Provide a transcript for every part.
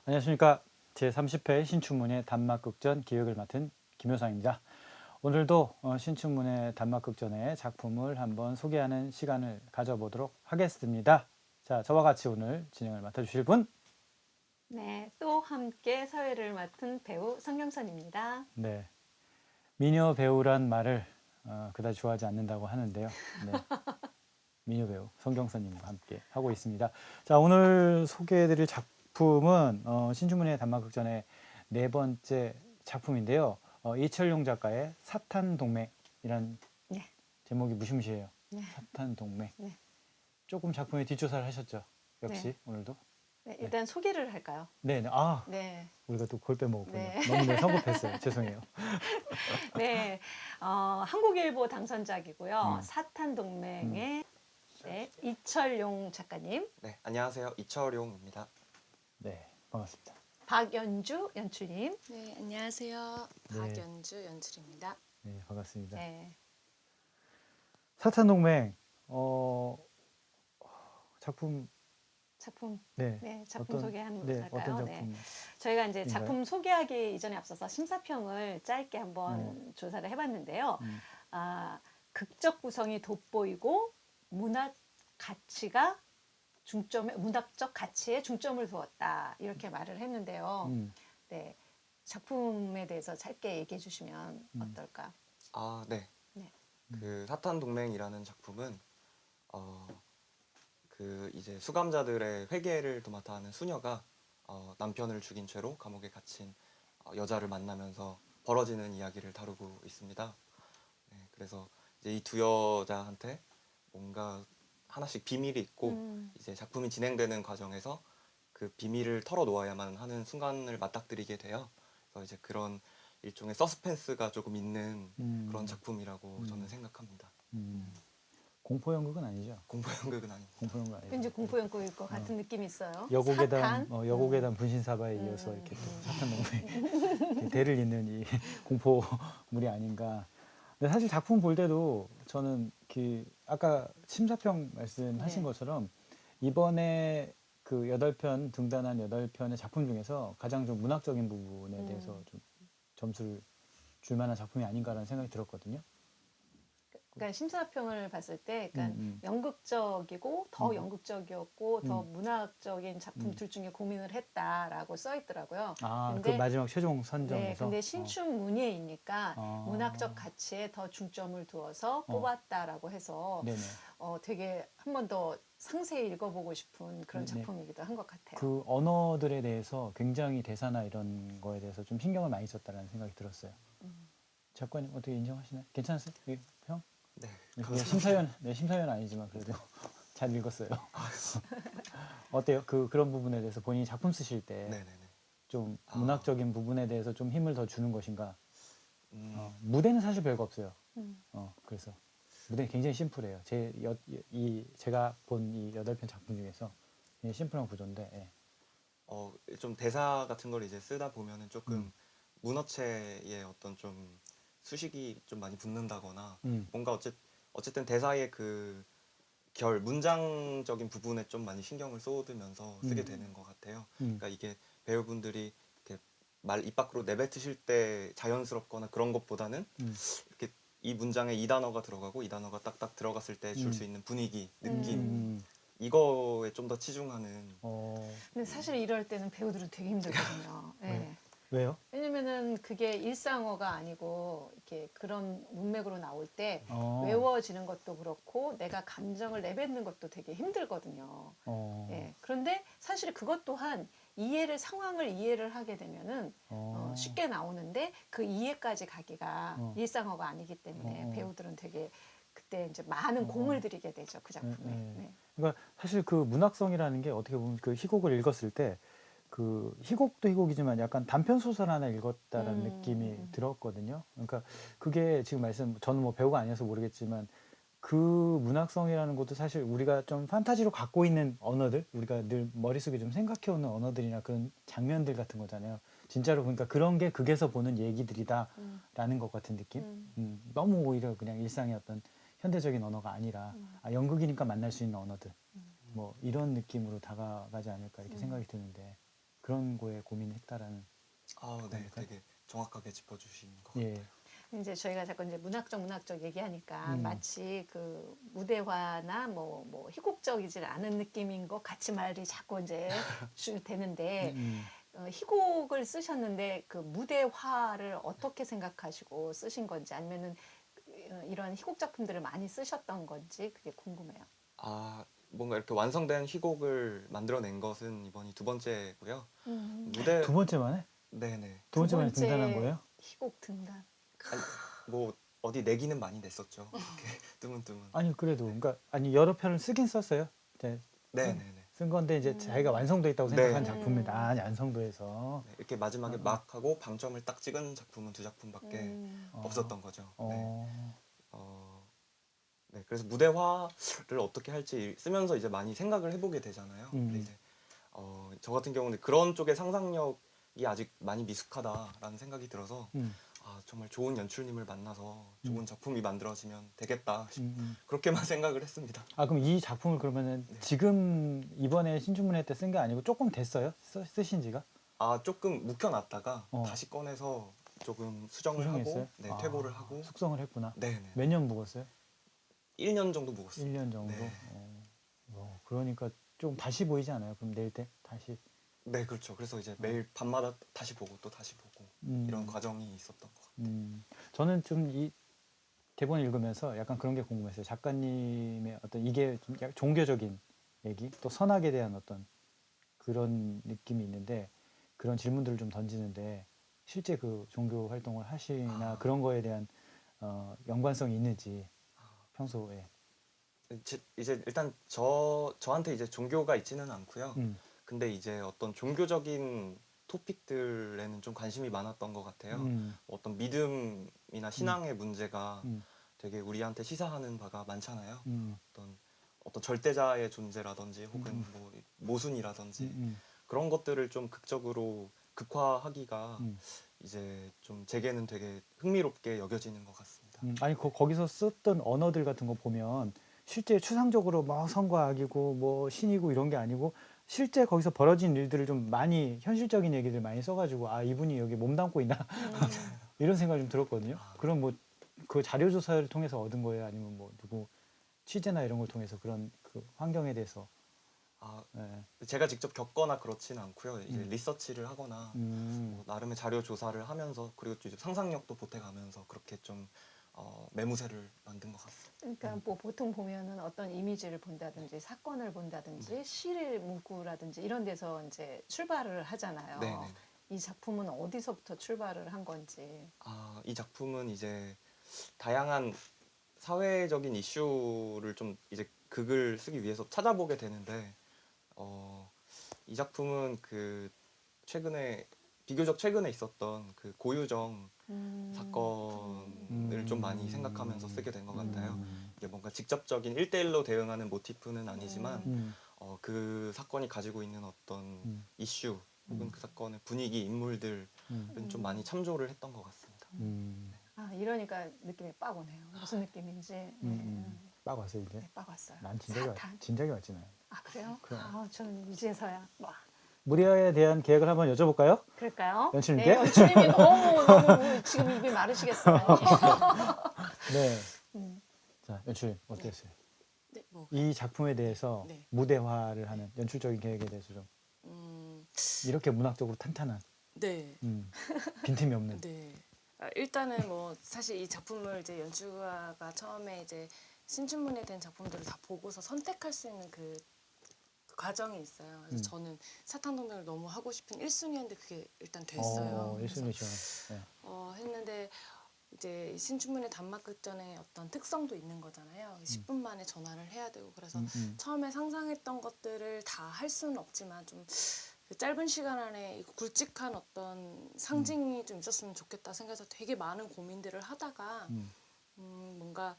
안녕하십니까. 제30회 신춘문예 단막극전 기획을 맡은 김효상입니다. 오늘도 신춘문예 단막극전의 작품을 한번 소개하는 시간을 가져보도록 하겠습니다. 자, 저와 같이 오늘 진행을 맡아주실 분? 네, 또 함께 사회를 맡은 배우 성경선입니다. 네, 미녀 배우란 말을 그다지 좋아하지 않는다고 하는데요. 네, 미녀 배우 성경선님과 함께 하고 있습니다. 자, 오늘 소개해드릴 작품은 신춘문예 단막극전의 네 번째 작품인데요. 이철용 작가의 사탄동맹이란 네, 제목이 무심시해요. 네, 사탄동맹. 네, 조금 작품의 뒷조사를 하셨죠? 네. 역시 오늘도. 네, 네, 일단 소개를 할까요? 네, 네. 아, 네, 우리가 또 골 빼먹었군요. 네, 너무 네, 성급했어요. 죄송해요. 네. 한국일보 당선작이고요. 음, 음, 사탄동맹의 네, 이철용 작가님, 네, 안녕하세요. 이철용입니다. 네, 반갑습니다. 박연주 연출님. 네, 안녕하세요. 네, 박연주 연출입니다. 네, 반갑습니다. 네, 사탄동맹, 작품, 작품, 네, 네, 작품 소개 한번 네, 어떤 할까요? 네. 작품인가요? 저희가 이제 작품 소개하기 이전에 앞서서 심사평을 짧게 한번 조사를 해봤는데요. 음, 극적 구성이 돋보이고 문학 가치가 문학적 가치에 중점을 두었다 이렇게 말을 했는데요. 음, 네, 작품에 대해서 짧게 얘기해 주시면 어떨까? 네. 네, 그 사탄 동맹이라는 작품은 그 이제 수감자들의 회개를 도맡아 하는 수녀가 남편을 죽인 죄로 감옥에 갇힌 여자를 만나면서 벌어지는 이야기를 다루고 있습니다. 네, 그래서 이제 이 두 여자한테 뭔가 하나씩 비밀이 있고 이제 작품이 진행되는 과정에서 그 비밀을 털어놓아야만 하는 순간을 맞닥뜨리게 돼요. 그래서 이제 그런 일종의 서스펜스가 조금 있는 그런 작품이라고 저는 생각합니다. 공포 연극은 아니죠? 공포 연극은 아닙니다. 공포 연극 아니죠? 왠지 공포 연구일 것 같은 느낌이 있어요. 여고괴담, 사탄? 여고괴담 분신사바에 이어서 이렇게 또 사탄동맹 대를 잇는 이 공포물이 아닌가. 근데 사실 작품 볼 때도 저는 그 아까 심사평 말씀하신 네. 것처럼 이번에 그 8편 등단한 8편의 작품 중에서 가장 좀 문학적인 부분에 대해서 좀 점수를 줄 만한 작품이 아닌가라는 생각이 들었거든요. 그러니까 심사평을 봤을 때, 그러니까 음. 연극적이고 더 연극적이었고 더 음. 문학적인 작품 둘 중에 고민을 했다라고 써 있더라고요. 아, 그 근데 마지막 최종 네, 선정에서? 근데 신춘문예이니까 어. 문학적 가치에 더 중점을 두어서 뽑았다라고 해서 네네. 되게 한 번 더 상세히 읽어보고 싶은 그런 네네. 작품이기도 한 것 같아요. 그 언어들에 대해서 굉장히 대사나 이런 거에 대해서 좀 신경을 많이 썼다는 생각이 들었어요. 작가님 어떻게 인정하시나요? 괜찮으세요? 예, 평? 네, 네, 감사합니다. 심사위원 아니지만 그래도 잘 읽었어요. 어때요? 그런 부분에 대해서 본인이 작품 쓰실 때 네네네. 좀 아. 문학적인 부분에 대해서 좀 힘을 더 주는 것인가? 음, 무대는 사실 별거 없어요. 음. 그래서 무대는 굉장히 심플해요. 제가 본 이 8편 작품 중에서 굉장히 심플한 구조인데, 예. 좀 대사 같은 걸 이제 쓰다 보면은 조금 음. 문어체의 어떤 좀 수식이 좀 많이 붙는다거나 음. 뭔가 어쨌든 대사의 그 문장적인 부분에 좀 많이 신경을 쏟으면서 쓰게 되는 것 같아요. 그러니까 이게 배우분들이 이렇게 말 입 밖으로 내뱉으실 때 자연스럽거나 그런 것보다는 이렇게 이 문장에 이 단어가 들어가고 이 단어가 딱딱 들어갔을 때 줄 수 있는 분위기, 느낌 이거에 좀 더 치중하는. 근데 사실 이럴 때는 배우들은 되게 힘들거든요. 예. 왜요? 왜냐면은 그게 일상어가 아니고 이렇게 그런 문맥으로 나올 때 어. 외워지는 것도 그렇고 내가 감정을 내뱉는 것도 되게 힘들거든요. 예. 그런데 사실 그것 또한 상황을 이해를 하게 되면은 쉽게 나오는데 그 이해까지 가기가 일상어가 아니기 때문에 배우들은 되게 그때 이제 많은 공을 들이게 되죠. 그 작품에. 네. 그러니까 사실 그 문학성이라는 게 어떻게 보면 그 희곡을 읽었을 때 그 희곡도 희곡이지만 약간 단편 소설 하나 읽었다라는 느낌이 들었거든요. 그러니까 그게 지금 저는 뭐 배우가 아니어서 모르겠지만 그 문학성이라는 것도 사실 우리가 좀 판타지로 갖고 있는 언어들, 우리가 늘 머릿속에 좀 생각해오는 언어들이나 그런 장면들 같은 거잖아요. 진짜로 그러니까 그런 게 극에서 보는 얘기들이다라는 것 같은 느낌? 너무 오히려 그냥 일상의 어떤 현대적인 언어가 아니라 연극이니까 만날 수 있는 언어들 뭐 이런 느낌으로 다가가지 않을까 이렇게 생각이 드는데 그런 거에 고민했다라는. 아, 네, 그러니까요. 되게 정확하게 짚어주신 것 같아요. 예. 이제 저희가 자꾸 이제 문학적 얘기하니까 음. 마치 그 무대화나 뭐 희곡적이지 않은 느낌인 것 같이 말이 자꾸 이제 되는데 희곡을 쓰셨는데 그 무대화를 어떻게 생각하시고 쓰신 건지 아니면은 이런 희곡 작품들을 많이 쓰셨던 건지 그게 궁금해요. 아, 뭔가 이렇게 완성된 희곡을 만들어낸 것은 이번이 두 번째고요. 무대, 두 번째 만에? 네네. 두 번째 만에 등단한 거예요? 희곡 등단. 아니, 뭐 어디 내기는 많이 냈었죠. 이렇게 뜨문뜨문. 아니 그래도 그러니까 아니 여러 편을 쓰긴 썼어요. 이제 네네네. 쓴 건데 이제 자기가 완성돼 있다고 네. 생각한 작품입니다. 아니 완성도에서. 네, 이렇게 마지막에 막 하고 방점을 딱 찍은 작품은 두 작품밖에 없었던 거죠. 네. 어. 네, 그래서 무대화를 어떻게 할지 쓰면서 이제 많이 생각을 해보게 되잖아요. 근데 이제 저 같은 경우는 그런 쪽의 상상력이 아직 많이 미숙하다라는 생각이 들어서 아, 정말 좋은 연출님을 만나서 좋은 작품이 만들어지면 되겠다 그렇게만 생각을 했습니다. 아 그럼 이 작품을 그러면은 네. 지금 이번에 신춘문예 때 쓴 게 아니고 조금 됐어요? 쓰신 지가? 아, 조금 묵혀놨다가 어. 다시 꺼내서 조금 수정을 수정했어요? 하고 네, 퇴보를 하고 숙성을 했구나. 네네. 몇 년 묵었어요? 1년 정도 묵었어요. 1년 정도? 네. 그러니까 좀 다시 보이지 않아요? 그럼 내일 때 다시. 네, 그렇죠. 그래서 이제 매일 밤마다 다시 보고 또 다시 보고 이런 과정이 있었던 것 같아요. 저는 좀 이 대본 읽으면서 약간 그런 게 궁금했어요. 작가님의 어떤 이게 좀 종교적인 얘기, 또 선악에 대한 어떤 그런 느낌이 있는데 그런 질문들을 좀 던지는데 실제 그 종교 활동을 하시나 그런 거에 대한 연관성이 있는지 평소에. 이제 일단 저한테 이제 종교가 있지는 않고요. 근데 이제 어떤 종교적인 토픽들에는 좀 관심이 많았던 것 같아요. 어떤 믿음이나 신앙의 문제가 되게 우리한테 시사하는 바가 많잖아요. 어떤 절대자의 존재라든지 혹은 뭐 모순이라든지 그런 것들을 좀 극적으로 극화하기가 이제 좀 제게는 되게 흥미롭게 여겨지는 것 같습니다. 아니 거기서 썼던 언어들 같은 거 보면 실제 추상적으로 막 선과 악이고 뭐 신이고 이런 게 아니고 실제 거기서 벌어진 일들을 좀 많이 현실적인 얘기들 많이 써가지고 아 이분이 여기 몸담고 있나 이런 생각이 좀 들었거든요. 그럼 뭐 그 자료 조사를 통해서 얻은 거예요? 아니면 뭐 누구 취재나 이런 걸 통해서 그런 그 환경에 대해서? 아, 네. 제가 직접 겪거나 그렇지는 않고요. 이제 리서치를 하거나 뭐 나름의 자료 조사를 하면서 그리고 또 이제 상상력도 보태가면서 그렇게 좀 매무새를 만든 것 같습니다. 그러니까 뭐 보통 보면은 어떤 이미지를 본다든지 사건을 본다든지 시를 문구라든지 이런 데서 이제 출발을 하잖아요. 네네. 이 작품은 어디서부터 출발을 한 건지. 아, 이 작품은 이제 다양한 사회적인 이슈를 좀 이제 극을 쓰기 위해서 찾아보게 되는데 이 작품은 그 비교적 최근에 있었던 그 고유정 사건을 좀 많이 생각하면서 쓰게 된 것 같아요. 이게 뭔가 직접적인 1대1로 대응하는 모티프는 아니지만 그 사건이 가지고 있는 어떤 이슈 혹은 그 사건의 분위기, 인물들은 좀 많이 참조를 했던 것 같습니다. 아 이러니까 느낌이 빡 오네요. 무슨 느낌인지. 빡 왔어요 이제? 네, 빡 왔어요. 난 사탄. 진작에 왔지 난. 아 그래요? 그럼. 아 저는 이제서야. 와. 무대화에 대한 계획을 한번 여쭤볼까요? 그럴까요? 연출님께? 네, 연출님이 너무 지금 입이 마르시겠어요. 네. 자 연출님 어땠어요? 네, 뭐, 이 작품에 대해서 네. 무대화를 하는 연출적인 계획에 대해서 좀 이렇게 문학적으로 탄탄한 네, 빈틈이 없는. 네. 일단은 뭐 사실 이 작품을 이제 연주가가 처음에 이제 신춘문예 된 작품들을 다 보고서 선택할 수 있는 그 과정이 있어요. 그래서 저는 사탄동맹을 너무 하고 싶은 1순위였는데 그게 일단 됐어요. 그래서 1순위 시원. 네. 했는데 이제 신춘문예 단막극전의 어떤 특성도 있는 거잖아요. 10분 만에 전화를 해야 되고 그래서 처음에 상상했던 것들을 다 할 수는 없지만 좀 그 짧은 시간 안에 굵직한 어떤 상징이 좀 있었으면 좋겠다 생각해서 되게 많은 고민들을 하다가 뭔가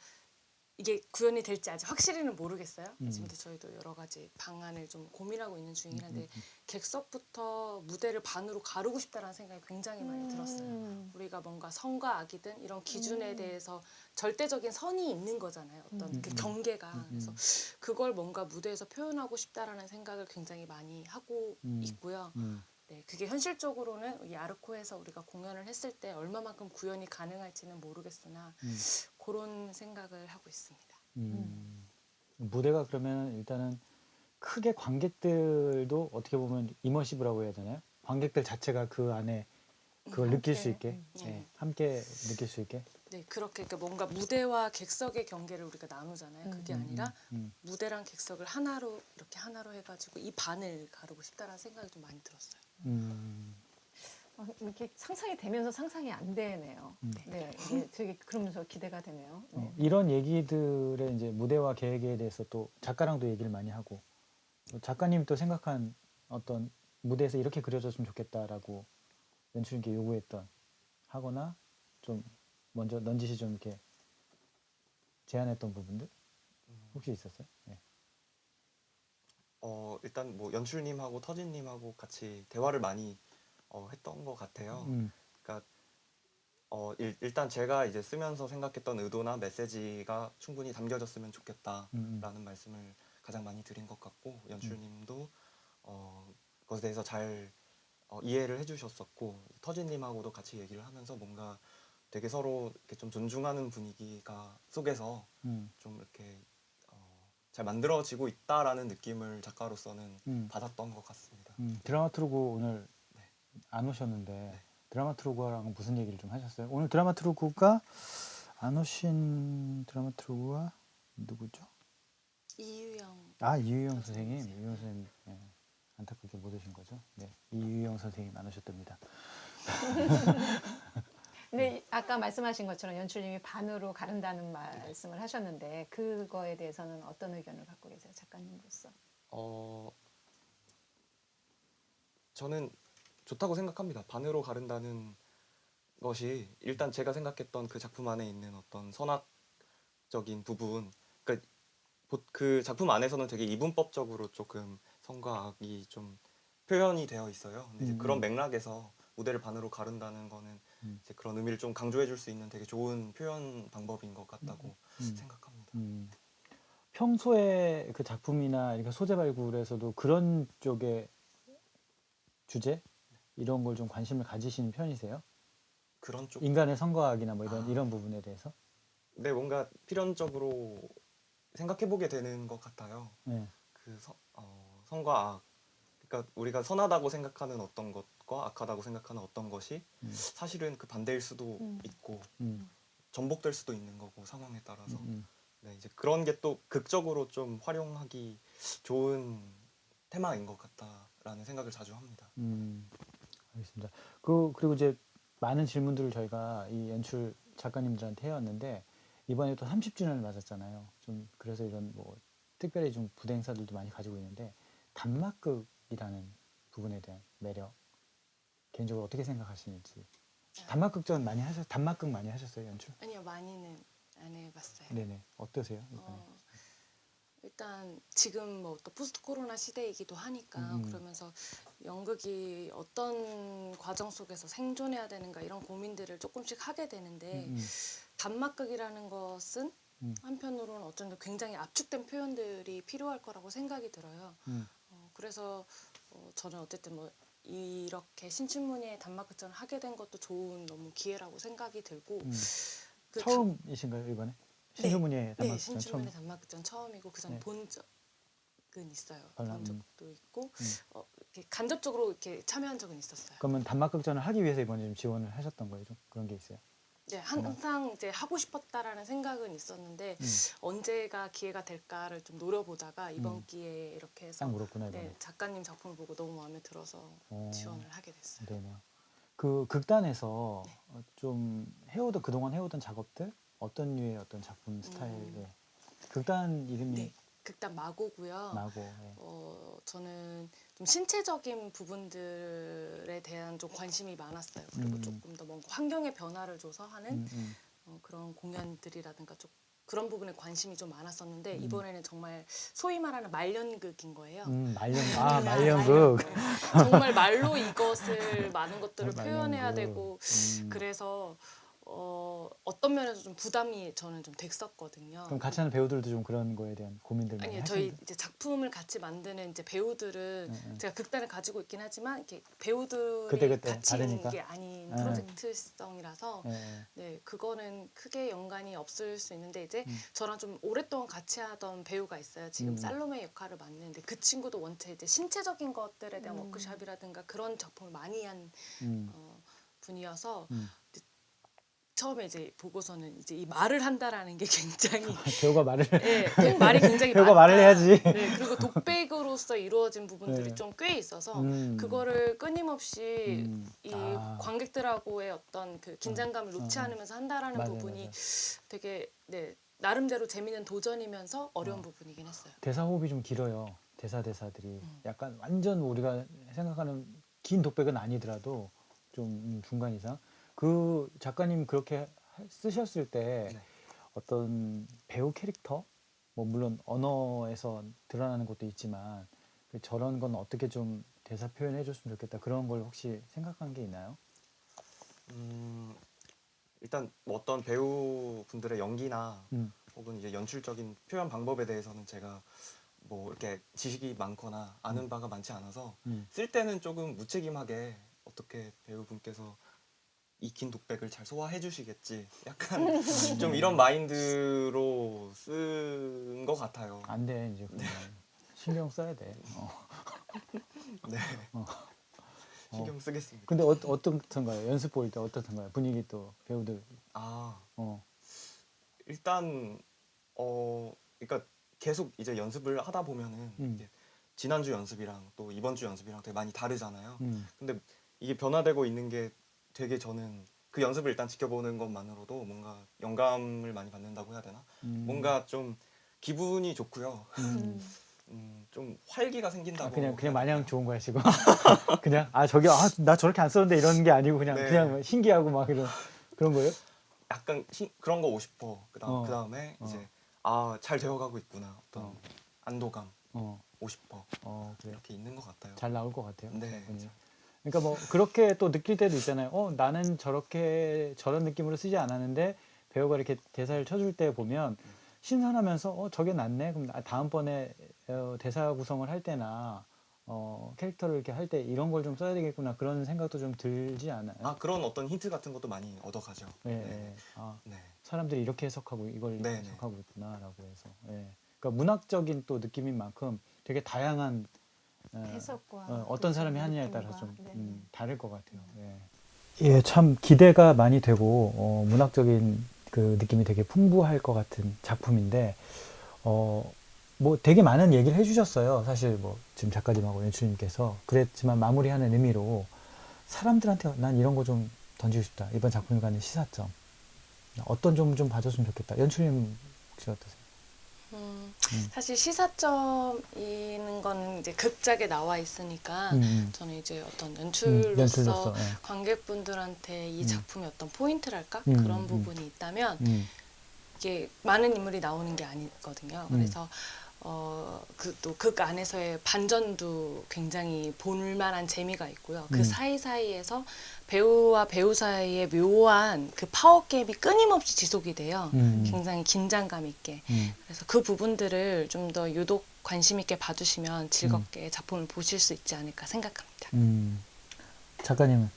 이게 구현이 될지 아직 확실히는 모르겠어요. 지금도 저희도 여러 가지 방안을 좀 고민하고 있는 중이라는데 객석부터 무대를 반으로 가르고 싶다라는 생각이 굉장히 많이 들었어요. 우리가 뭔가 선과 악이든 이런 기준에 대해서 절대적인 선이 있는 거잖아요. 어떤 그 경계가. 그래서 그걸 뭔가 무대에서 표현하고 싶다라는 생각을 굉장히 많이 하고 있고요. 네, 그게 현실적으로는 이 아르코에서 우리가 공연을 했을 때 얼마만큼 구현이 가능할지는 모르겠으나 그런 생각을 하고 있습니다. 무대가 그러면 일단은 크게 관객들도 어떻게 보면 이머시브라고 해야 되나요? 관객들 자체가 그 안에 그걸 느낄 수 있게, 예, 함께 느낄 수 있게. 네, 그렇게 그러니까 뭔가 무대와 객석의 경계를 우리가 나누잖아요. 그게 아니라 무대랑 객석을 하나로 이렇게 하나로 해가지고 이 반을 가르고 싶다라는 생각이 좀 많이 들었어요. 이렇게 상상이 되면서 상상이 안 되네요. 네, 이게 되게 그러면서 기대가 되네요. 네. 이런 얘기들의 이제 무대와 계획에 대해서 또 작가랑도 얘기를 많이 하고 작가님이 또 생각한 어떤 무대에서 이렇게 그려졌으면 좋겠다라고 연출님께 요구했던 하거나 좀 먼저 넌지시 좀 이렇게 제안했던 부분들 혹시 있었어요? 네. 일단 뭐 연출님하고 터진님하고 같이 대화를 많이 했던 것 같아요. 그러니까 일단 제가 이제 쓰면서 생각했던 의도나 메시지가 충분히 담겨졌으면 좋겠다라는 말씀을 가장 많이 드린 것 같고 연출님도 그것에 대해서 잘 이해를 해주셨었고 터진님하고도 같이 얘기를 하면서 뭔가 되게 서로 이렇게 좀 존중하는 분위기가 속에서 좀 이렇게 잘 만들어지고 있다라는 느낌을 작가로서는 받았던 것 같습니다. 드라마트루그 오늘 네. 안 오셨는데 네. 드라마트루그랑 무슨 얘기를 좀 하셨어요? 오늘 드라마트루그가 안 오신 드라마트루그가 누구죠? 이유영. 이유영 선생님. 선생님이세요. 이유영 선생님. 네. 안타깝게 못 오신 거죠? 네. 이유영 선생님 안 오셨답니다. 근데 아까 말씀하신 것처럼 연출님이 반으로 가른다는 말씀을 하셨는데 그거에 대해서는 어떤 의견을 갖고 계세요, 작가님으로서? 저는 좋다고 생각합니다. 반으로 가른다는 것이 일단 제가 생각했던 그 작품 안에 있는 어떤 선악적인 부분, 그러니까 그 작품 안에서는 되게 이분법적으로 조금 선과 악이 좀 표현이 되어 있어요. 근데 이제 그런 맥락에서 무대를 반으로 가른다는 거는 이제 그런 의미를 좀 강조해 줄 수 있는 되게 좋은 표현 방법인 것 같다고 생각합니다. 평소에 그 작품이나 이렇게 소재 발굴에서도 그런 쪽의 주제 이런 걸 좀 관심을 가지시는 편이세요? 그런 쪽, 인간의 선과 악이나 뭐 이런 부분에 대해서? 네, 뭔가 필연적으로 생각해 보게 되는 것 같아요. 네. 그 선과 악, 그러니까 우리가 선하다고 생각하는 어떤 것과 악하다고 생각하는 어떤 것이 사실은 그 반대일 수도 있고 전복될 수도 있는 거고 상황에 따라서 네, 이제 그런 게 또 극적으로 좀 활용하기 좋은 테마인 것 같다라는 생각을 자주 합니다. 알겠습니다. 그리고 이제 많은 질문들을 저희가 이 연출 작가님들한테 해왔는데 이번에 또 30주년을 맞았잖아요. 좀 그래서 이런 뭐 특별히 좀 부대 행사들도 많이 가지고 있는데 단막극이라는 부분에 대한 매력 개인적으로 어떻게 생각하시는지. 단막극 많이 하셨어요, 연출? 아니요, 많이는 안 해봤어요. 네네. 어떠세요, 이번에? 일단 지금 뭐 또 포스트 코로나 시대이기도 하니까 그러면서 연극이 어떤 과정 속에서 생존해야 되는가 이런 고민들을 조금씩 하게 되는데 단막극이라는 것은 한편으로는 어쩐지 굉장히 압축된 표현들이 필요할 거라고 생각이 들어요. 그래서 저는 어쨌든 뭐 이렇게 신춘문예의 단막극전을 하게 된 것도 좋은 너무 기회라고 생각이 들고 그 처음이신가요, 이번에? 신춘문예 단막극전 네, 신춘문예 단막극전 처음이고 그 전에 네. 본 적은 있어요. 본 적도 있고 이렇게 간접적으로 이렇게 참여한 적은 있었어요. 그러면 단막극전을 하기 위해서 이번에 좀 지원을 하셨던 거예요, 좀 그런 게 있어요? 네, 항상 이제 하고 싶었다라는 생각은 있었는데 언제가 기회가 될까를 좀 노려보다가 이번 기회에 이렇게 해서 딱 물었구나, 이번에. 네, 작가님 작품을 보고 너무 마음에 들어서 지원을 하게 됐어요. 네네. 그 극단에서 좀 그동안 해오던 작업들 어떤 류의 어떤 작품 스타일의 극단 이름이 네, 극단 마고고요. 마고. 네. 저는 좀 신체적인 부분들에 대한 좀 관심이 많았어요. 그리고 조금 더 뭔가 환경의 변화를 줘서 하는 그런 공연들이라든가 좀 그런 부분에 관심이 좀 많았었는데 이번에는 정말 소위 말하는 말년극인 거예요. 말년극. 정말 말로 이것을 많은 것들을 말년극. 표현해야 되고 그래서 어떤 면에서 좀 부담이 저는 좀 됐었거든요. 그럼 같이 하는 배우들도 좀 그런 거에 대한 고민들 많이 아니요, 저희 하시는데? 이제 작품을 같이 만드는 이제 배우들은 제가 극단을 가지고 있긴 하지만 이렇게 배우들이 그때 같이 다르니까? 있는 게 아닌 네. 프로젝트성이라서 예, 네, 그거는 크게 연관이 없을 수 있는데 이제 음. 저랑 좀 오랫동안 같이 하던 배우가 있어요. 지금 살로메 역할을 맡는데 그 친구도 원체 이제 신체적인 것들에 대한 워크숍이라든가 그런 작품을 많이 한 음, 분이어서 음. 처음에 이제 보고서는 이제 이 말을 한다라는 게 굉장히 배우가 말을 예, 말이 굉장히 배우가 많다. 말을 해야지. 네, 그리고 독백으로서 이루어진 부분들이 네. 좀 꽤 있어서 음. 그거를 끊임없이 이 아. 관객들하고의 어떤 그 긴장감을 놓지 않으면서 한다라는 맞아요, 부분이 맞아요. 되게 네, 나름대로 재밌는 도전이면서 어려운 부분이긴 했어요. 대사 호흡이 좀 길어요. 대사들이 약간 완전 우리가 생각하는 긴 독백은 아니더라도 좀 중간 이상. 그 작가님 그렇게 쓰셨을 때 네. 어떤 배우 캐릭터, 뭐 물론 언어에서 드러나는 것도 있지만 저런 건 어떻게 좀 대사 표현해 줬으면 좋겠다, 그런 걸 혹시 생각한 게 있나요? 일단 뭐 어떤 배우분들의 연기나 음. 혹은 이제 연출적인 표현 방법에 대해서는 제가 뭐 이렇게 지식이 많거나 아는 바가 많지 않아서 쓸 때는 조금 무책임하게 어떻게 배우분께서 이 긴 독백을 잘 소화해 주시겠지, 약간 좀 이런 마인드로 쓴 것 같아요. 안 돼, 이제 그러면. 신경 써야 돼. 네. 어. 신경 쓰겠습니다. 근데 어떻던가요? 연습 볼 때 어떻던가요? 분위기 또 배우들. 아, 어. 일단 그러니까 계속 이제 연습을 하다 보면은 이게 지난주 연습이랑 또 이번 주 연습이랑 되게 많이 다르잖아요. 근데 이게 변화되고 있는 게 되게 저는 그 연습을 일단 지켜보는 것만으로도 뭔가 영감을 많이 받는다고 해야 되나? 뭔가 좀 기분이 좋고요. 좀 활기가 생긴다고 그냥 해야 마냥 되나요? 좋은 거야 지금. 그냥 저기 나 저렇게 안 썼는데 이런 게 아니고 그냥 네. 그냥 신기하고 막 그런 거예요? 약간 그런 거 50%. 그 다음에 이제 잘 되어가고 있구나. 어떤 안도감 50% 그래요. 이렇게 있는 것 같아요. 잘 나올 것 같아요. 네. 분위기. 그러니까 뭐 그렇게 또 느낄 때도 있잖아요. 나는 저런 느낌으로 쓰지 않았는데 배우가 이렇게 대사를 쳐줄 때 보면 신선하면서 저게 낫네. 그럼 다음번에 대사 구성을 할 때나 캐릭터를 이렇게 할 때 이런 걸 좀 써야 되겠구나, 그런 생각도 좀 들지 않아요? 그런 어떤 힌트 같은 것도 많이 얻어가죠. 예, 네. 예. 네. 사람들이 이렇게 해석하고 이걸 이렇게 네, 네. 해석하고 있구나라고 해서. 예. 그러니까 문학적인 또 느낌인 만큼 되게 다양한 해석과 어떤 그쵸, 사람이 하느냐에 따라서 느낌과, 좀 네. 다를 것 같아요. 예, 참 기대가 많이 되고 문학적인 그 느낌이 되게 풍부할 것 같은 작품인데 뭐 되게 많은 얘기를 해주셨어요. 사실 뭐 지금 작가님하고 연출님께서. 그랬지만 마무리하는 의미로 사람들한테 난 이런 거 좀 던지고 싶다, 이번 작품에 관한 시사점 어떤 점 좀 봐줬으면 좋겠다. 연출님 혹시 어떠세요? 사실 시사점이는 거는 이제 극작에 나와 있으니까 저는 이제 어떤 연출로서 예. 관객분들한테 이 작품의 어떤 포인트랄까? 음, 그런 부분이 있다면 이게 많은 인물이 나오는 게 아니거든요. 그래서 또 극 안에서의 반전도 굉장히 볼만한 재미가 있고요. 그 사이사이에서 배우와 배우 사이의 묘한 그 파워 게임이 끊임없이 지속이 돼요. 굉장히 긴장감 있게. 그래서 그 부분들을 좀 더 유독 관심 있게 봐주시면 즐겁게 작품을 보실 수 있지 않을까 생각합니다. 작가님은?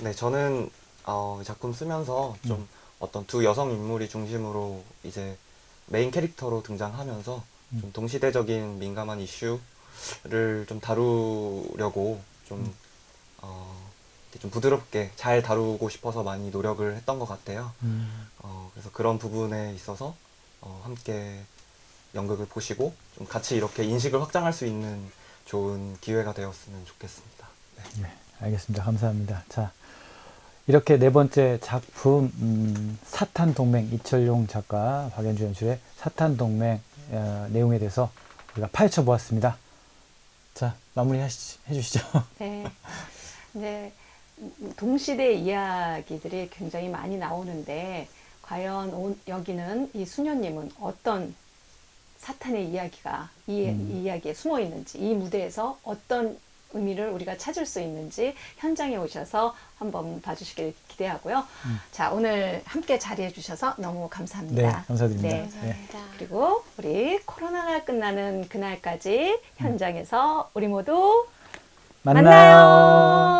네, 저는 이 작품 쓰면서 좀 어떤 두 여성 인물이 중심으로 이제 메인 캐릭터로 등장하면서 좀 동시대적인 민감한 이슈를 좀 다루려고 좀 좀 부드럽게 잘 다루고 싶어서 많이 노력을 했던 것 같아요. 그래서 그런 부분에 있어서 함께 연극을 보시고 좀 같이 이렇게 인식을 확장할 수 있는 좋은 기회가 되었으면 좋겠습니다. 네, 알겠습니다. 감사합니다. 자, 이렇게 네 번째 작품 사탄동맹, 이철용 작가, 박연주 연출의 사탄동맹 내용에 대해서 우리가 파헤쳐 보았습니다. 자, 마무리 해주시죠. 네. 네. 동시대 이야기들이 굉장히 많이 나오는데 과연 여기는 이 수녀님은 어떤 사탄의 이야기가 이 이야기에 숨어 있는지, 이 무대에서 어떤 의미를 우리가 찾을 수 있는지 현장에 오셔서 한번 봐주시길 기대하고요. 자, 오늘 함께 자리해 주셔서 너무 네, 감사합니다. 감사드립니다. 네. 감사합니다. 그리고 우리 코로나가 끝나는 그날까지 현장에서 우리 모두 만나요.